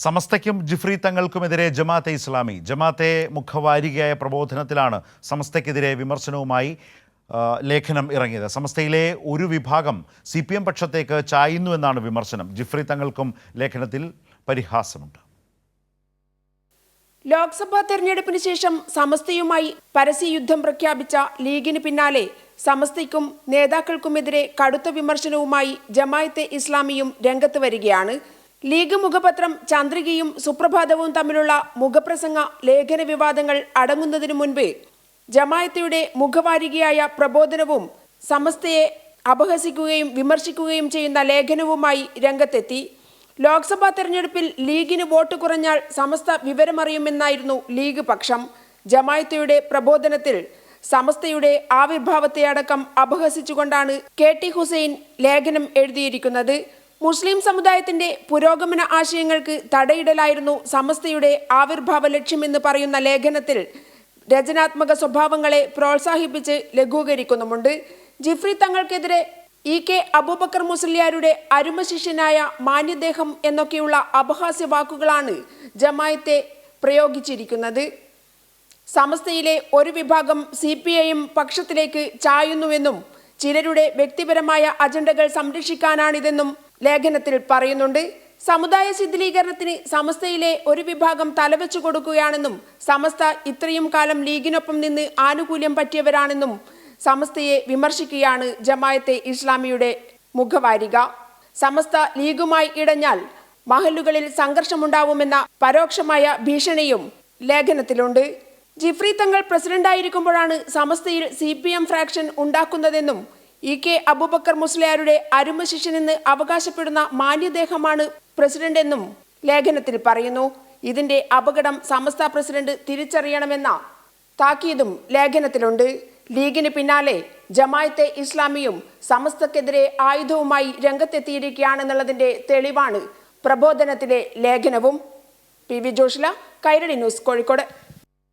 സമസ്തയ്ക്കും ജിഫ്രി തങ്ങൾക്കുമെതിരെ ജമാഅത്തെ ഇസ്ലാമി. ജമാഅത്തെ മുഖവാരികയായ പ്രബോധനത്തിലാണ് സമസ്തയ്ക്കെതിരെ വിമർശനവുമായി ലേഖനം ഇറങ്ങിയത്. സമസ്തയിലെ ഒരു വിഭാഗം CPM പക്ഷത്തേക്ക് ചായുന്നുവെന്നാണ് വിമർശനം. ജിഫ്രി തങ്ങൾക്കും ലേഖനത്തിൽ പരിഹാസമുണ്ട്. ലോക്സഭാ തെരഞ്ഞെടുപ്പിന് ശേഷം സമസ്തയുമായി പരസ്യയുദ്ധം പ്രഖ്യാപിച്ച ലീഗിന് പിന്നാലെ സമസ്തയ്ക്കും നേതാക്കൾക്കുമെതിരെ കടുത്ത വിമർശനവുമായി ജമാഅത്തെ ഇസ്ലാമിയും രംഗത്ത് വരികയാണ്. ലീഗ് മുഖപത്രം ചന്ദ്രികയും സുപ്രഭാതവും തമ്മിലുള്ള മുഖപ്രസംഗ ലേഖന വിവാദങ്ങൾ അടങ്ങുന്നതിനു മുൻപ് ജമാഅത്തയുടെ മുഖവാരികയായ പ്രബോധനവും സമസ്തയെ അപഹസിക്കുകയും വിമർശിക്കുകയും ചെയ്യുന്ന ലേഖനവുമായി രംഗത്തെത്തി. ലോക്സഭാ തെരഞ്ഞെടുപ്പിൽ ലീഗിന് വോട്ട് കുറഞ്ഞാൽ സമസ്ത വിവരമറിയുമെന്നായിരുന്നു ലീഗ് പക്ഷം. ജമാഅത്തയുടെ പ്രബോധനത്തിൽ സമസ്തയുടെ ആവിർഭാവത്തെ അടക്കം അപഹസിച്ചുകൊണ്ടാണ് KT ഹുസൈൻ ലേഖനം എഴുതിയിരിക്കുന്നത്. മുസ്ലിം സമുദായത്തിന്റെ പുരോഗമന ആശയങ്ങൾക്ക് തടയിടലായിരുന്നു സമസ്തയുടെ ആവിർഭാവ ലക്ഷ്യമെന്ന് പറയുന്ന ലേഖനത്തിൽ രചനാത്മക സ്വഭാവങ്ങളെ പ്രോത്സാഹിപ്പിച്ച് ലഘൂകരിക്കുന്നുമുണ്ട്. ജിഫ്രി തങ്ങൾക്കെതിരെ EK അബൂബക്കർ മുസ്ലിയാരുടെ അരുമ ശിഷ്യനായ മാന്യദേഹം എന്നൊക്കെയുള്ള അപഹാസ്യ വാക്കുകളാണ് ജമാഅത്തെ പ്രയോഗിച്ചിരിക്കുന്നത്. സമസ്തയിലെ ഒരു വിഭാഗം CPIM പക്ഷത്തിലേക്ക് ചായുന്നുവെന്നും ചിലരുടെ വ്യക്തിപരമായ അജണ്ടകൾ സംരക്ഷിക്കാനാണിതെന്നും ലേഖനത്തിൽ പറയുന്നുണ്ട്. സമുദായ ശിഥിലീകരണത്തിന് സമസ്തയിലെ ഒരു വിഭാഗം തലവെച്ചു കൊടുക്കുകയാണെന്നും സമസ്ത ഇത്രയും കാലം ലീഗിനൊപ്പം നിന്ന് ആനുകൂല്യം പറ്റിയവരാണെന്നും സമസ്തയെ വിമർശിക്കുകയാണ് ജമാഅത്തെ ഇസ്ലാമിയുടെ മുഖവാരിക. സമസ്ത ലീഗുമായി ഇടഞ്ഞാൽ മഹല്ലുകളിൽ സംഘർഷമുണ്ടാവുമെന്ന പരോക്ഷമായ ഭീഷണിയും ലേഖനത്തിലുണ്ട്. ജിഫ്രി തങ്ങൾ പ്രസിഡന്റായിരിക്കുമ്പോഴാണ് സമസ്തയിൽ CPM ഫ്രാക്ഷൻ ഉണ്ടാക്കുന്നതെന്നും EK അബൂബക്കർ മുസ്ലിയാരുടെ അരുമ ശിഷ്യനെന്ന് അവകാശപ്പെടുന്ന മാന്യദേഹമാണ് പ്രസിഡന്റ് എന്നും ലേഖനത്തിൽ പറയുന്നു. ഇതിന്റെ അപകടം സമസ്ത പ്രസിഡന്റ് തിരിച്ചറിയണമെന്ന താക്കീതും ലേഖനത്തിലുണ്ട്. ലീഗിന് പിന്നാലെ ജമാഅത്തെ ഇസ്ലാമിയും സമസ്തക്കെതിരെ ആയുധവുമായി രംഗത്തെത്തിയിരിക്കുകയാണെന്നുള്ളതിന്റെ തെളിവാണ് പ്രബോധനത്തിലെ ലേഖനവും. PV Joshila, Kairali news, Kozhikode.